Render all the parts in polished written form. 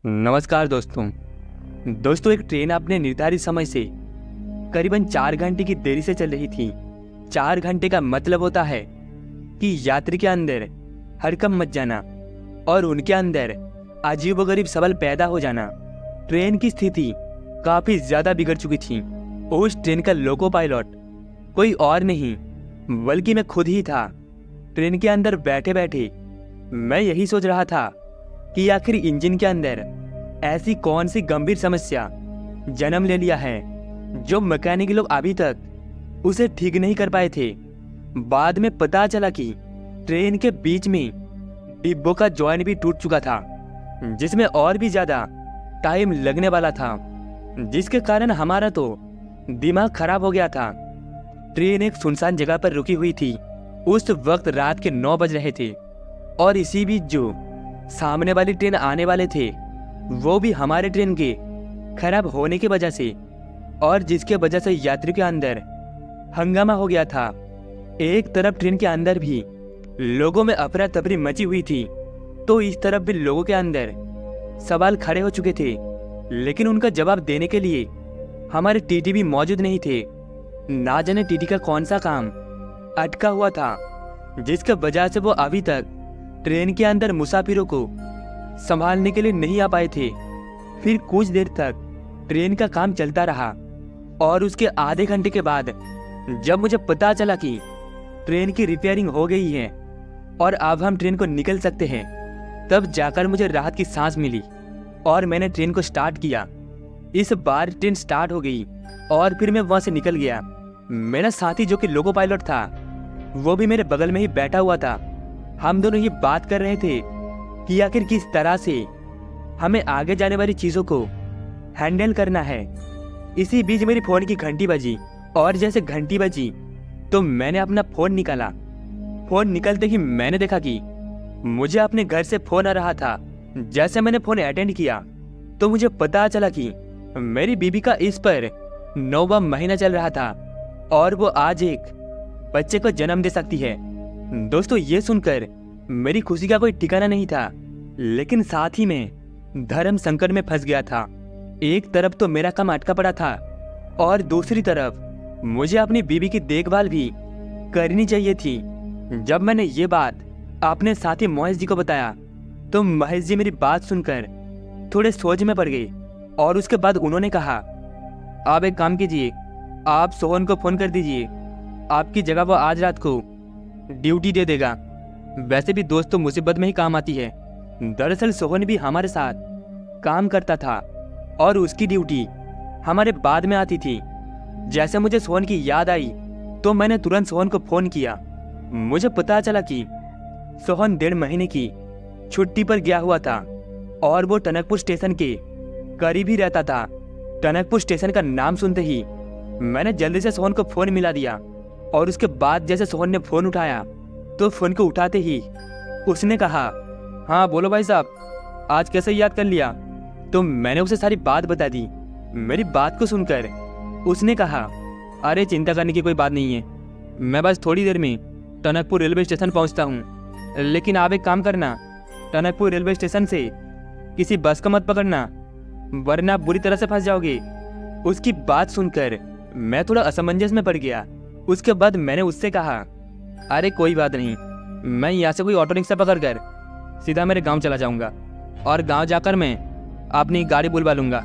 नमस्कार दोस्तों, एक ट्रेन अपने निर्धारित समय से करीबन 4 घंटे की देरी से चल रही थी। 4 घंटे का मतलब होता है कि यात्री के अंदर हड़कंप मच जाना और उनके अंदर अजीबोगरीब सवाल पैदा हो जाना। ट्रेन की स्थिति काफी ज्यादा बिगड़ चुकी थी। उस ट्रेन का लोको पायलट कोई और नहीं बल्कि मैं खुद ही था। ट्रेन के अंदर बैठे बैठे मैं यही सोच रहा था कि आखिर इंजन के अंदर ऐसी कौन सी गंभीर समस्या जन्म ले लिया है जो मैकेनिक लोग अभी तक उसे ठीक नहीं कर पाए थे। बाद में पता चला कि ट्रेन के बीच में डिब्बों का जॉइंट भी टूट चुका था, जिसमें और भी ज्यादा टाइम लगने वाला था, जिसके कारण हमारा तो दिमाग खराब हो गया था। ट्रेन एक सुनसान जगह पर रुकी हुई थी। उस वक्त रात के 9 बज रहे थे और इसी बीच जो सामने वाली ट्रेन आने वाले थे वो भी हमारे ट्रेन के खराब होने की वजह से, और जिसके वजह से यात्रियों के अंदर हंगामा हो गया था। एक तरफ ट्रेन के अंदर भी लोगों में अफरा तफरी मची हुई थी, तो इस तरफ भी लोगों के अंदर सवाल खड़े हो चुके थे, लेकिन उनका जवाब देने के लिए हमारे टीटी भी मौजूद नहीं थे। ना जाने टीटी का कौन सा काम अटका हुआ था जिसके वजह से वो अभी तक ट्रेन के अंदर मुसाफिरों को संभालने के लिए नहीं आ पाए थे। फिर कुछ देर तक ट्रेन का काम चलता रहा और उसके आधे घंटे के बाद जब मुझे पता चला कि ट्रेन की रिपेयरिंग हो गई है और अब हम ट्रेन को निकल सकते हैं, तब जाकर मुझे राहत की सांस मिली और मैंने ट्रेन को स्टार्ट किया। इस बार ट्रेन स्टार्ट हो गई और फिर मैं वहां से निकल गया। मेरा साथी जो कि लोको पायलट था वो भी मेरे बगल में ही बैठा हुआ था। हम दोनों ये बात कर रहे थे कि आखिर किस तरह से हमें आगे जाने वाली चीजों को हैंडल करना है। इसी बीच मेरी फोन की घंटी बजी और जैसे घंटी बजी तो मैंने अपना फोन निकाला। फोन निकलते ही मैंने देखा कि मुझे अपने घर से फोन आ रहा था। जैसे मैंने फोन अटेंड किया तो मुझे पता चला कि मेरी बीबी का इस पर 9वां महीना चल रहा था और वो आज एक बच्चे को जन्म दे सकती है। दोस्तों, ये सुनकर मेरी खुशी का कोई ठिकाना नहीं था, लेकिन साथ ही में धर्म संकट में फंस गया था। एक तरफ तो मेरा काम अटका पड़ा था और दूसरी तरफ मुझे अपनी बीबी की देखभाल भी करनी चाहिए थी। जब मैंने ये बात अपने साथी महेश जी को बताया तो महेश जी मेरी बात सुनकर थोड़े सोच में पड़ गए और उसके बाद उन्होंने कहा, आप एक काम कीजिए, आप सोहन को फोन कर दीजिए, आपकी जगह वो आज रात को ड्यूटी दे देगा। वैसे भी दोस्त तो मुसीबत में ही काम आती है। दरअसल सोहन भी हमारे साथ काम करता था और उसकी ड्यूटी हमारे बाद में आती थी। जैसे मुझे सोहन की याद आई तो मैंने तुरंत सोहन को फोन किया। मुझे पता चला कि सोहन 1.5 महीने की छुट्टी पर गया हुआ था और वो टनकपुर स्टेशन के करीब ही रहता था। टनकपुर स्टेशन का नाम सुनते ही मैंने जल्दी से सोहन को फोन मिला दिया और उसके बाद जैसे सोहन ने फोन उठाया तो फोन को उठाते ही उसने कहा, हाँ बोलो भाई साहब, आज कैसे याद कर लिया? तो मैंने उसे सारी बात बता दी। मेरी बात को सुनकर उसने कहा, अरे चिंता करने की कोई बात नहीं है, मैं बस थोड़ी देर में टनकपुर रेलवे स्टेशन पहुंचता हूं। लेकिन आप एक काम करना, टनकपुर रेलवे स्टेशन से किसी बस को मत पकड़ना वरना आप बुरी तरह से फंस जाओगे। उसकी बात सुनकर मैं थोड़ा असमंजस में पड़ गया। उसके बाद मैंने उससे कहा, अरे कोई बात नहीं, मैं यहाँ से कोई ऑटो रिक्शा पकड़ कर सीधा मेरे गांव चला जाऊंगा और गांव जाकर मैं अपनी गाड़ी बुलवा लूंगा।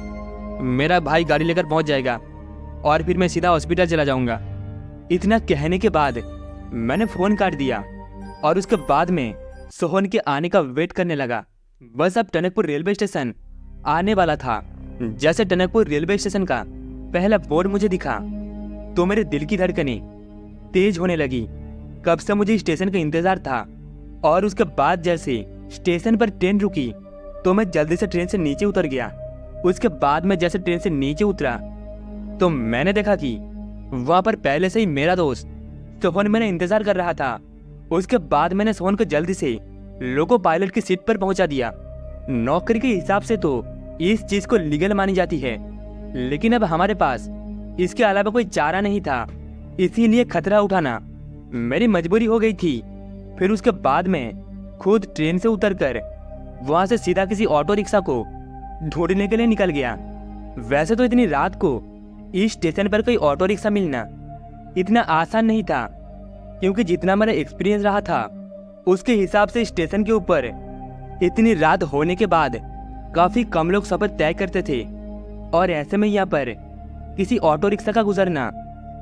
मेरा भाई गाड़ी लेकर पहुंच जाएगा और फिर मैं सीधा हॉस्पिटल चला जाऊंगा। इतना कहने के बाद मैंने फोन काट दिया और उसके बाद में सोहन के आने का वेट करने लगा। बस अब टनकपुर रेलवे स्टेशन आने वाला था। जैसे टनकपुर रेलवे स्टेशन का पहला बोर्ड मुझे दिखा तो मेरे दिल की धड़कनें तेज होने लगी। कब से मुझे स्टेशन का इंतजार था और उसके बाद जैसे स्टेशन पर ट्रेन रुकी तो मैं जल्दी से ट्रेन से नीचे उतर गया। उसके बाद मैं जैसे ट्रेन से नीचे उतरा तो मैंने देखा कि वहां पर पहले से ही मेरा दोस्त सोहन मेरा इंतजार कर रहा था। उसके बाद मैंने सोहन को जल्दी से लोको पायलट की सीट पर पहुंचा दिया। नौकरी के हिसाब से तो इस चीज को लीगल मानी जाती है, लेकिन अब हमारे पास इसके अलावा कोई चारा नहीं था, इसीलिए खतरा उठाना मेरी मजबूरी हो गई थी। फिर उसके बाद में खुद ट्रेन से उतरकर वहां से सीधा किसी ऑटो रिक्शा को ढूंढने के लिए निकल गया। वैसे तो इतनी रात को इस स्टेशन पर कोई ऑटो रिक्शा मिलना इतना आसान नहीं था, क्योंकि जितना मेरा एक्सपीरियंस रहा था उसके हिसाब से स्टेशन के ऊपर इतनी रात होने के बाद काफ़ी कम लोग सफ़र तय करते थे, और ऐसे में यहाँ पर किसी ऑटो रिक्शा का गुजरना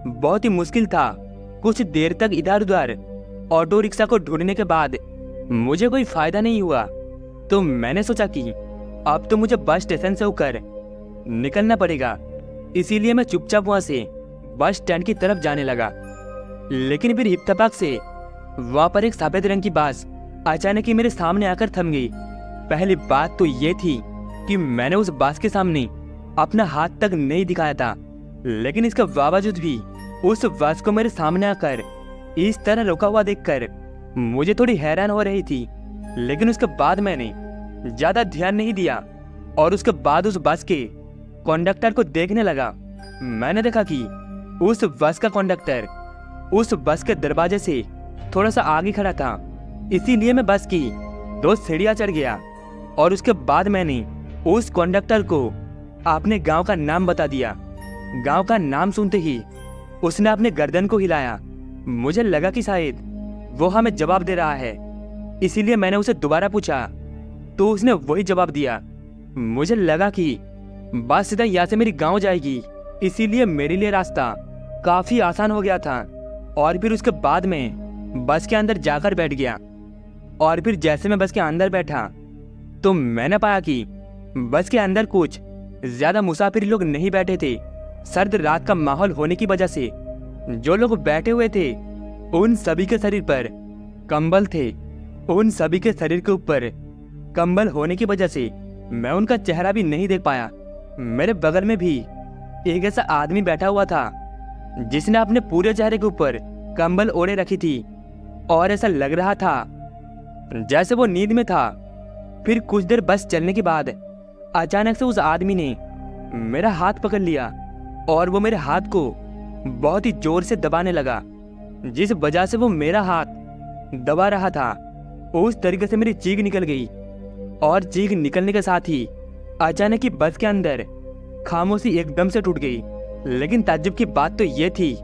बहुत ही मुश्किल था। कुछ देर तक इधर उधर ऑटो रिक्शा को ढूंढने के बाद मुझे कोई फायदा नहीं हुआ, तो मैंने सोचा कि अब तो मुझे बस स्टेशन से होकर निकलना पड़ेगा। इसीलिए मैं चुपचाप वहाँ से बस स्टैंड की तरफ जाने लगा। लेकिन फिर इत्तेफाक से वहाँ पर एक सफ़ेद रंग की बस अचानक ही मेरे सामने आकर थम गई। पहली बात तो ये थी कि मैंने उस बस के सामने अपना हाथ तक नहीं दिखाया था, लेकिन इसके बावजूद भी उस बस को मेरे सामने आकर इस तरह रुका हुआ देखकर मुझे थोड़ी हैरान हो रही थी। लेकिन उसके बाद मैंने ज़्यादा ध्यान नहीं दिया और उसके बाद उस बस के कंडक्टर को देखने लगा। मैंने देखा कि उस बस का कंडक्टर उस बस के दरवाजे से थोड़ा सा आगे खड़ा था। इसीलिए मैं बस की 2 सीढ़ियाँ चढ़ गया और उसके बाद मैंने उस कंडक्टर को अपने गांव का नाम बता दिया। गांव का नाम सुनते ही उसने अपने गर्दन को हिलाया। मुझे लगा कि शायद वो हमें जवाब दे रहा है, इसीलिए मैंने उसे दोबारा पूछा तो उसने वही जवाब दिया। मुझे लगा कि बस सीधा यहाँ से मेरी गांव जाएगी, इसीलिए मेरे लिए रास्ता काफ़ी आसान हो गया था। और फिर उसके बाद मैं बस के अंदर जाकर बैठ गया, और फिर जैसे मैं बस के अंदर बैठा तो मैंने पाया कि बस के अंदर कुछ ज़्यादा मुसाफिर लोग नहीं बैठे थे। सर्द रात का माहौल होने की वजह से जो लोग बैठे हुए थे उन सभी के शरीर पर कंबल थे। उन सभी के शरीर के ऊपर कंबल होने की वजह से मैं उनका चेहरा भी नहीं देख पाया। मेरे बगल में भी एक ऐसा आदमी बैठा हुआ था जिसने अपने पूरे चेहरे के ऊपर कंबल ओढ़े रखी थी, और ऐसा लग रहा था जैसे वो नींद में था। फिर कुछ देर बस चलने के बाद अचानक से उस आदमी ने मेरा हाथ पकड़ लिया और वो मेरे हाथ को बहुत ही जोर से दबाने लगा। जिस वजह से वो मेरा हाथ दबा रहा था उस तरीके से मेरी चीख निकल गई, और चीख निकलने के साथ ही अचानक ही बस के अंदर खामोशी एकदम से टूट गई। लेकिन ताज्जुब की बात तो ये थी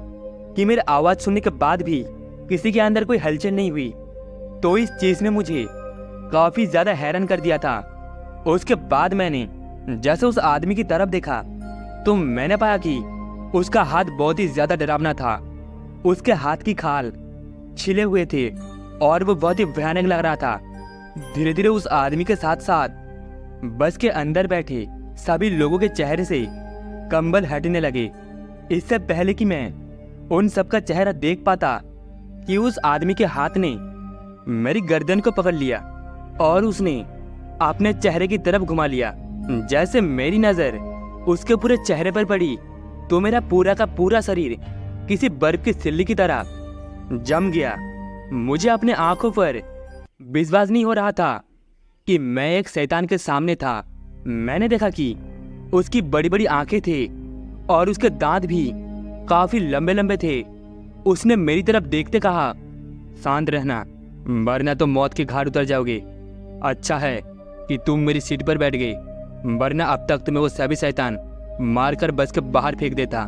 कि मेरी आवाज़ सुनने के बाद भी किसी के अंदर कोई हलचल नहीं हुई, तो इस चीज़ ने मुझे काफ़ी ज़्यादा हैरान कर दिया था। उसके बाद मैंने जैसे उस आदमी की तरफ देखा तो मैंने पाया कि उसका हाथ बहुत ही ज़्यादा डरावना था। उसके हाथ की खाल छिले हुए थे और वो बहुत ही भयानक लग रहा था। धीरे धीरे उस आदमी के साथ साथ बस के अंदर बैठे सभी लोगों के चेहरे से कंबल हटने लगे। इससे पहले कि मैं उन सब का चेहरा देख पाता कि उस आदमी के हाथ ने मेरी गर्दन को पकड़ लिया और उसने अपने चेहरे की तरफ घुमा लिया। जैसे मेरी नज़र उसके पूरे चेहरे पर पड़ी तो मेरा पूरा का पूरा शरीर किसी बर्फ की सिल्ली की तरह जम गया। मुझे अपने आंखों पर विश्वास नहीं हो रहा था कि मैं एक शैतान के सामने था। मैंने देखा कि उसकी बड़ी बड़ी आंखें थे और उसके दांत भी काफ़ी लंबे लंबे थे। उसने मेरी तरफ देखते कहा, शांत रहना, वरना तो मौत के घाट उतर जाओगे। अच्छा है कि तुम मेरी सीट पर बैठ गए, वरना अब तक तुम्हें वो सभी शैतान मारकर बस के बाहर फेंक देता।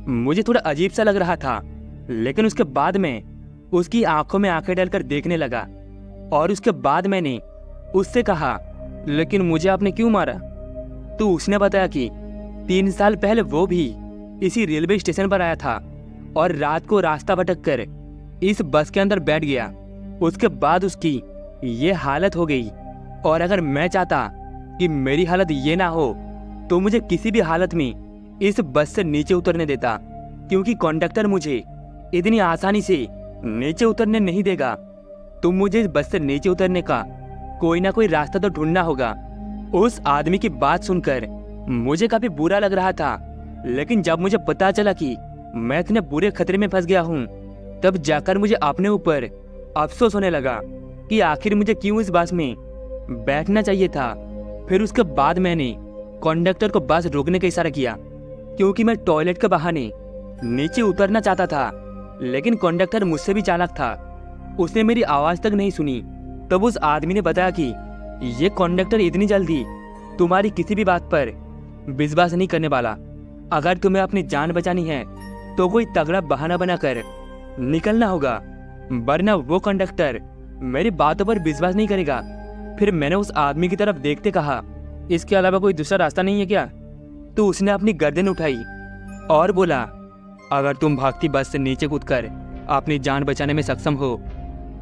मुझे थोड़ा अजीब सा लग रहा था, लेकिन उसके बाद मैं उसकी आंखों में आंखें डालकर देखने लगा और उसके बाद मैंने उससे कहा, लेकिन मुझे आपने क्यों मारा? तो उसने बताया कि 3 साल पहले वो भी इसी रेलवे स्टेशन पर आया था और रात को रास्ता भटक कर इस बस के अंदर बैठ गया। उसके बाद उसकी ये हालत हो गई, और अगर मैं चाहता कि मेरी हालत ये ना हो तो मुझे किसी भी हालत में इस बस से नीचे उतरने देता, क्योंकि कंडक्टर मुझे इतनी आसानी से नीचे उतरने नहीं देगा। तो मुझे इस बस से नीचे उतरने का कोई ना कोई रास्ता तो ढूंढना होगा। उस आदमी की बात सुनकर मुझे काफी बुरा लग रहा था, लेकिन जब मुझे पता चला कि मैं इतने बुरे खतरे में फंस गया हूँ, तब जाकर मुझे अपने ऊपर अफसोस होने लगा कि आखिर मुझे क्यों इस बस में बैठना चाहिए था। फिर उसके बाद मैंने कंडक्टर को बस रोकने का इशारा किया, क्योंकि मैं टॉयलेट के बहाने नीचे उतरना चाहता था। लेकिन कंडक्टर मुझसे भी चालाक था, उसने मेरी आवाज़ तक नहीं सुनी। तब उस आदमी ने बताया कि ये कंडक्टर इतनी जल्दी तुम्हारी किसी भी बात पर विश्वास नहीं करने वाला। अगर तुम्हें अपनी जान बचानी है तो कोई तगड़ा बहाना बनाकर निकलना होगा, वरना वो कंडक्टर मेरी बातों पर विश्वास नहीं करेगा। फिर मैंने उस आदमी की तरफ देखते कहा, इसके अलावा कोई दूसरा रास्ता नहीं है क्या? तो उसने अपनी गर्दन उठाई और बोला, अगर तुम भागती बस से नीचे कूदकर अपनी जान बचाने में सक्षम हो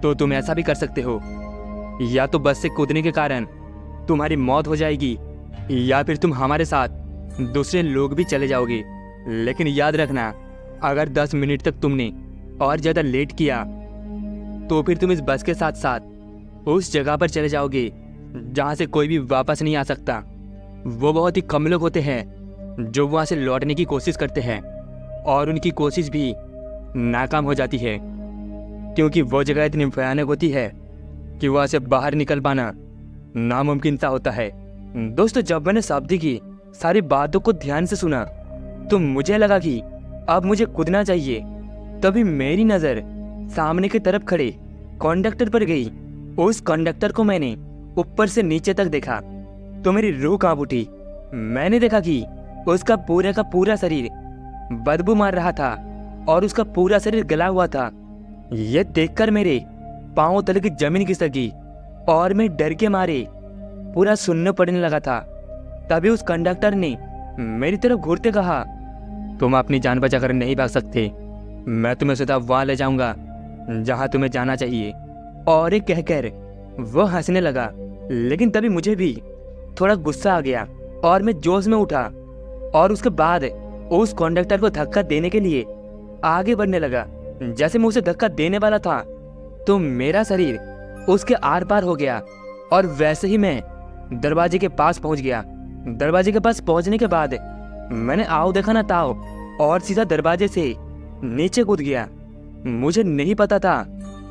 तो तुम ऐसा भी कर सकते हो। या तो बस से कूदने के कारण तुम्हारी मौत हो जाएगी, या फिर तुम हमारे साथ दूसरे लोग भी चले जाओगे। लेकिन याद रखना, अगर 10 मिनट तक तुमने और ज़्यादा लेट किया तो फिर तुम इस बस के साथ साथ उस जगह पर चले जाओगे जहाँ से कोई भी वापस नहीं आ सकता। वो बहुत ही कम लोग होते हैं जो वहाँ से लौटने की कोशिश करते हैं, और उनकी कोशिश भी नाकाम हो जाती है, क्योंकि वो जगह इतनी भयानक होती है कि वहाँ से बाहर निकल पाना नामुमकिन सा होता है। दोस्तों, जब मैंने शब्दी की सारी बातों को ध्यान से सुना तो मुझे लगा कि अब मुझे कूदना चाहिए। तभी मेरी नज़र सामने की तरफ खड़े कंडक्टर पर गई। उस कंडक्टर को मैंने ऊपर से नीचे तक देखा तो मेरी रूह कांप उठी। मैंने देखा कि उसका पूरे का पूरा शरीर बदबू मार रहा था और उसका पूरा शरीर गला हुआ था। यह देखकर मेरे पांव तले की जमीन खिसक गई और मैं डर के मारे पूरा सुन्न पड़ने लगा था। तभी उस कंडक्टर ने मेरी तरफ घूरते कहा, तुम अपनी जान बचा कर नहीं भाग सकते, मैं तुम्हें सीधा वहाँ ले जाऊंगा जहाँ तुम्हें जाना चाहिए। और एक कहकर वो हंसने लगा। लेकिन तभी मुझे भी थोड़ा गुस्सा आ गया और मैं जोश में उठा और उसके बाद उस कंडक्टर को धक्का देने के लिए आगे बढ़ने लगा। जैसे मैं उसे धक्का देने वाला था तो मेरा शरीर उसके आर पार हो गया और वैसे ही मैं दरवाजे के पास पहुंच गया। दरवाजे के पास पहुंचने के बाद मैंने आओ देखा ना ताओ और सीधा दरवाजे से नीचे कूद गया। मुझे नहीं पता था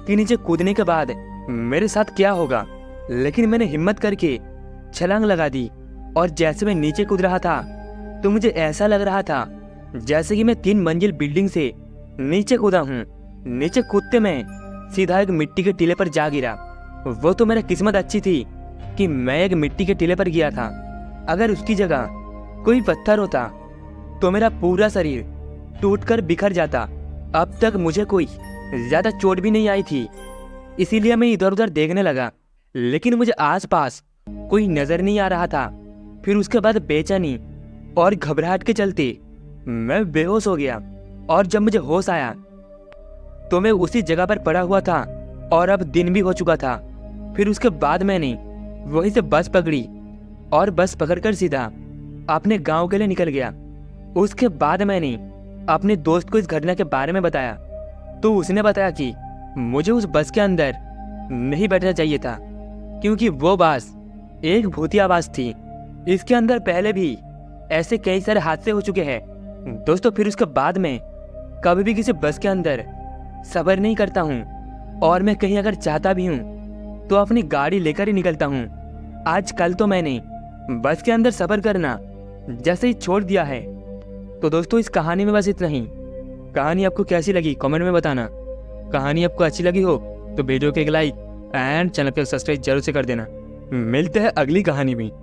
कि नीचे कूदने के बाद मेरे साथ क्या होगा, लेकिन मैंने हिम्मत करके छलांग लगा दी। और जैसे मैं नीचे कूद रहा था तो मुझे ऐसा लग रहा था जैसे कि मैं 3 मंजिल बिल्डिंग से नीचे कूदा हूँ। नीचे कूदते मैं सीधा एक मिट्टी के टीले पर जा गिरा। वो तो मेरा किस्मत अच्छी थी कि मैं एक मिट्टी के टीले पर गिरा था। अगर उसकी जगह कोई पत्थर होता तो मेरा पूरा शरीर टूटकर बिखर जाता। अब तक मुझे कोई ज्यादा चोट भी नहीं आई थी, इसीलिए मैं इधर उधर देखने लगा, लेकिन मुझे आसपास कोई नजर नहीं आ रहा था। फिर उसके बाद बेचैनी और घबराहट के चलते मैं बेहोश हो गया। और जब मुझे होश आया तो मैं उसी जगह पर पड़ा हुआ था और अब दिन भी हो चुका था। फिर उसके बाद मैंने वहीं से बस पकड़ी और बस पकड़कर सीधा अपने गांव के लिए निकल गया। उसके बाद मैंने अपने दोस्त को इस घटना के बारे में बताया तो उसने बताया कि मुझे उस बस के अंदर नहीं बैठना चाहिए था, क्योंकि वो बस एक भूतिया बस थी। इसके अंदर पहले भी ऐसे कई सारे हादसे हो चुके हैं। दोस्तों, फिर उसके बाद मैं कभी भी किसी बस के अंदर सफर नहीं करता हूँ, और मैं कहीं अगर चाहता भी हूँ तो अपनी गाड़ी लेकर ही निकलता हूँ। आजकल तो मैंने बस के अंदर सफर करना जैसे ही छोड़ दिया है। तो दोस्तों, इस कहानी में बस इतना ही। कहानी आपको कैसी लगी कमेंट में बताना। कहानी आपको अच्छी लगी हो तो वीडियो को एक लाइक एंड चैनल पर सब्सक्राइब जरूर से कर देना। मिलते हैं अगली कहानी में।